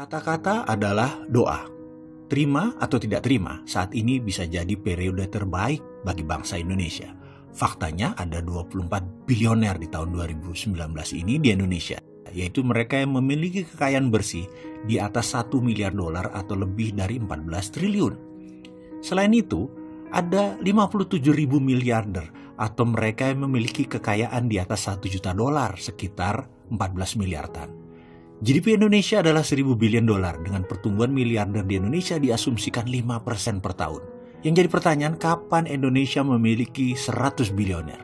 Kata-kata adalah doa. Terima atau tidak terima, saat ini bisa jadi periode terbaik bagi bangsa Indonesia. Faktanya ada 24 bilioner di tahun 2019 ini di Indonesia, yaitu mereka yang memiliki kekayaan bersih di atas 1 miliar dolar atau lebih dari 14 triliun. Selain itu, ada 57 ribu miliarder atau mereka yang memiliki kekayaan di atas 1 juta dolar, sekitar 14 miliaran. GDP Indonesia adalah 1.000 billion dolar dengan pertumbuhan miliarder di Indonesia diasumsikan 5% per tahun. Yang jadi pertanyaan, kapan Indonesia memiliki 100 bilioner?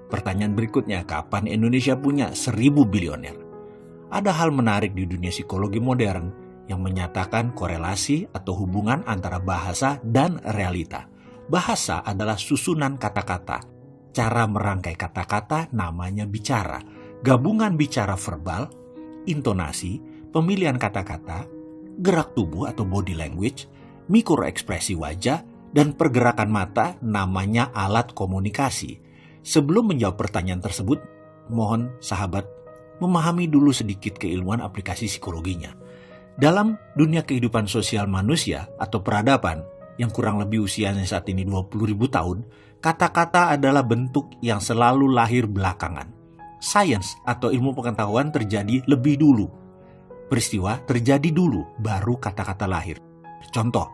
Pertanyaan berikutnya, kapan Indonesia punya 1.000 bilioner? Ada hal menarik di dunia psikologi modern yang menyatakan korelasi atau hubungan antara bahasa dan realita. Bahasa adalah susunan kata-kata. Cara merangkai kata-kata namanya bicara. Gabungan bicara verbal, intonasi, pemilihan kata-kata, gerak tubuh atau body language, mikroekspresi wajah, dan pergerakan mata namanya alat komunikasi. Sebelum menjawab pertanyaan tersebut, mohon sahabat memahami dulu sedikit keilmuan aplikasi psikologinya. Dalam dunia kehidupan sosial manusia atau peradaban yang kurang lebih usianya saat ini 20.000 tahun, kata-kata adalah bentuk yang selalu lahir belakangan. Sains atau ilmu pengetahuan terjadi lebih dulu. Peristiwa terjadi dulu, baru kata-kata lahir. Contoh,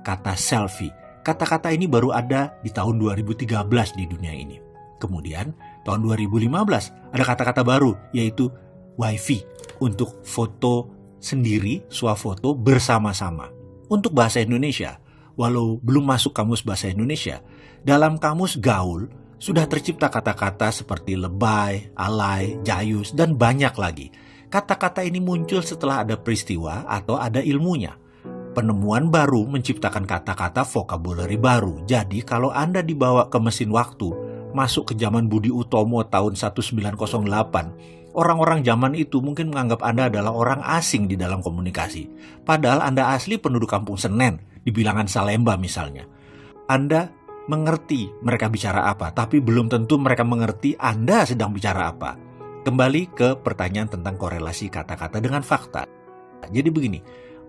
kata selfie. Kata-kata ini baru ada di tahun 2013 di dunia ini. Kemudian, tahun 2015 ada kata-kata baru, yaitu wifi, untuk foto sendiri, swafoto bersama-sama. Untuk bahasa Indonesia, walau belum masuk kamus bahasa Indonesia, dalam kamus gaul, sudah tercipta kata-kata seperti lebay, alay, jayus, dan banyak lagi. Kata-kata ini muncul setelah ada peristiwa atau ada ilmunya. Penemuan baru menciptakan kata-kata vocabulary baru. Jadi kalau Anda dibawa ke mesin waktu, masuk ke zaman Budi Utomo tahun 1908, orang-orang zaman itu mungkin menganggap Anda adalah orang asing di dalam komunikasi. Padahal Anda asli penduduk Kampung Senen, di bilangan Salemba misalnya. Anda mengerti mereka bicara apa, tapi belum tentu mereka mengerti Anda sedang bicara apa. Kembali ke pertanyaan tentang korelasi kata-kata dengan fakta. Jadi begini,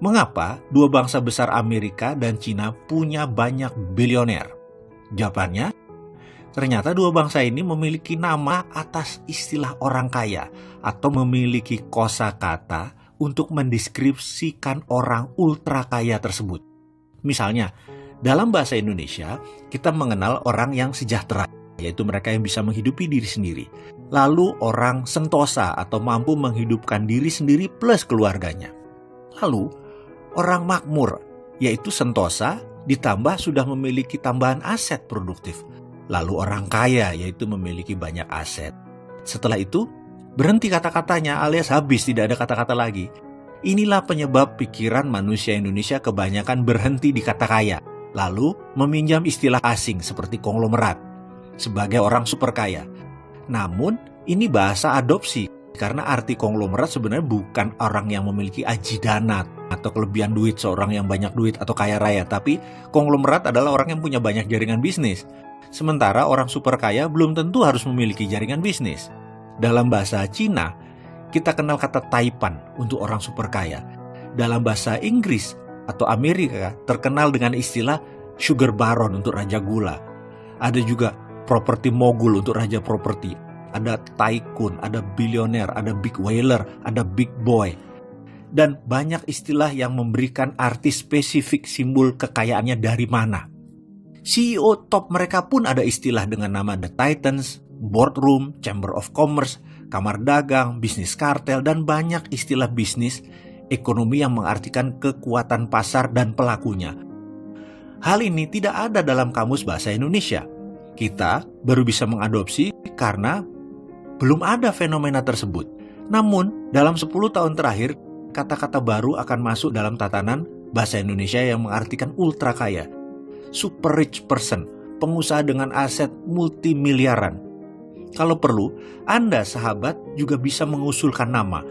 mengapa dua bangsa besar Amerika dan Cina punya banyak bilioner? Jawabannya, ternyata dua bangsa ini memiliki nama atas istilah orang kaya atau memiliki kosakata untuk mendeskripsikan orang ultra kaya tersebut. Misalnya, dalam bahasa Indonesia, kita mengenal orang yang sejahtera, yaitu mereka yang bisa menghidupi diri sendiri. Lalu orang sentosa atau mampu menghidupkan diri sendiri plus keluarganya. Lalu orang makmur, yaitu sentosa ditambah sudah memiliki tambahan aset produktif. Lalu orang kaya, yaitu memiliki banyak aset. Setelah itu, berhenti kata-katanya alias habis, tidak ada kata-kata lagi. Inilah penyebab pikiran manusia Indonesia kebanyakan berhenti di kata kaya. Lalu meminjam istilah asing seperti konglomerat sebagai orang super kaya. Namun ini bahasa adopsi karena arti konglomerat sebenarnya bukan orang yang memiliki aji dana atau kelebihan duit, seorang yang banyak duit atau kaya raya. Tapi konglomerat adalah orang yang punya banyak jaringan bisnis. Sementara orang super kaya belum tentu harus memiliki jaringan bisnis. Dalam bahasa Cina, kita kenal kata taipan untuk orang super kaya. Dalam bahasa Inggris atau Amerika terkenal dengan istilah sugar baron untuk raja gula. Ada juga properti mogul untuk raja properti. Ada tycoon, ada bilioner, ada big whaler, ada big boy. Dan banyak istilah yang memberikan arti spesifik simbol kekayaannya dari mana. CEO top mereka pun ada istilah dengan nama The Titans, Boardroom, Chamber of Commerce, Kamar Dagang, Bisnis Kartel, dan banyak istilah bisnis ekonomi yang mengartikan kekuatan pasar dan pelakunya. Hal ini tidak ada dalam kamus bahasa Indonesia. Kita baru bisa mengadopsi karena belum ada fenomena tersebut. Namun, dalam 10 tahun terakhir, kata-kata baru akan masuk dalam tatanan bahasa Indonesia yang mengartikan ultra kaya. Super rich person, pengusaha dengan aset multimiliaran. Kalau perlu, Anda sahabat juga bisa mengusulkan nama,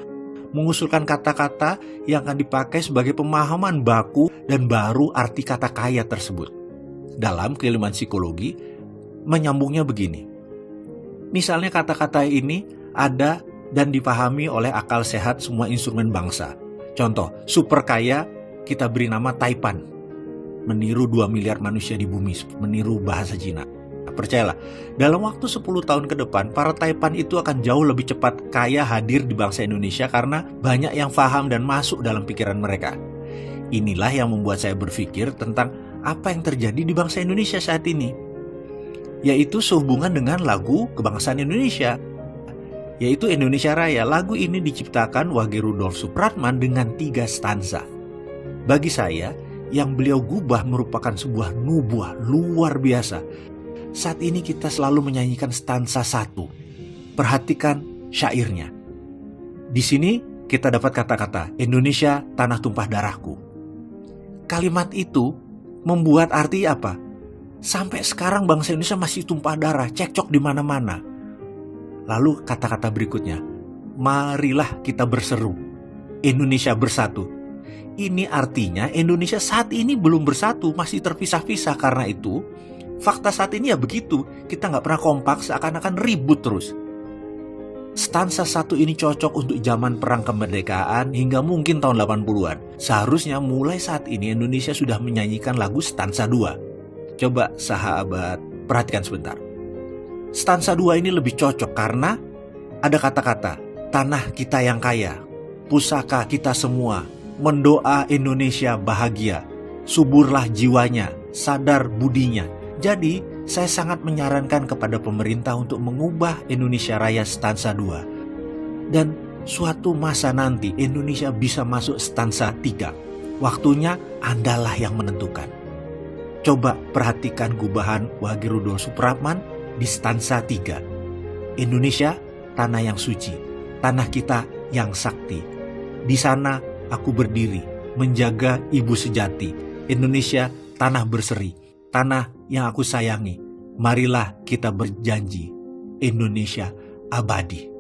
mengusulkan kata-kata yang akan dipakai sebagai pemahaman baku dan baru arti kata kaya tersebut. Dalam keilmuan psikologi, menyambungnya begini. Misalnya kata-kata ini ada dan dipahami oleh akal sehat semua instrumen bangsa. Contoh, super kaya kita beri nama Taipan, meniru 2 miliar manusia di bumi, meniru bahasa Cina. Percayalah, dalam waktu 10 tahun ke depan, para Taipan itu akan jauh lebih cepat kaya hadir di bangsa Indonesia karena banyak yang paham dan masuk dalam pikiran mereka. Inilah yang membuat saya berpikir tentang apa yang terjadi di bangsa Indonesia saat ini, yaitu sehubungan dengan lagu kebangsaan Indonesia, yaitu Indonesia Raya. Lagu ini diciptakan Wage Rudolf Supratman dengan 3 stanza. Bagi saya, yang beliau gubah merupakan sebuah nubuah luar biasa. Saat ini kita selalu menyanyikan stanza 1. Perhatikan syairnya. Di sini kita dapat kata-kata, Indonesia tanah tumpah darahku. Kalimat itu membuat arti apa? Sampai sekarang bangsa Indonesia masih tumpah darah, cekcok di mana-mana. Lalu kata-kata berikutnya, marilah kita berseru, Indonesia bersatu. Ini artinya Indonesia saat ini belum bersatu, masih terpisah-pisah. Karena itu, fakta saat ini ya begitu, kita nggak pernah kompak, seakan-akan ribut terus. Stansa 1 ini cocok untuk zaman perang kemerdekaan hingga mungkin tahun 80-an. Seharusnya mulai saat ini Indonesia sudah menyanyikan lagu stansa 2. Coba sahabat perhatikan sebentar. Stansa 2 ini lebih cocok karena ada kata-kata, tanah kita yang kaya, pusaka kita semua, mendoa Indonesia bahagia, suburlah jiwanya, sadar budinya. Jadi, saya sangat menyarankan kepada pemerintah untuk mengubah Indonesia Raya stansa 2. Dan suatu masa nanti Indonesia bisa masuk stansa 3. Waktunya Andalah yang menentukan. Coba perhatikan gubahan Wage Rudolf Supratman di stansa 3. Indonesia, tanah yang suci, tanah kita yang sakti. Di sana aku berdiri, menjaga ibu sejati. Indonesia, tanah berseri, tanah yang aku sayangi. Marilah kita berjanji, Indonesia abadi.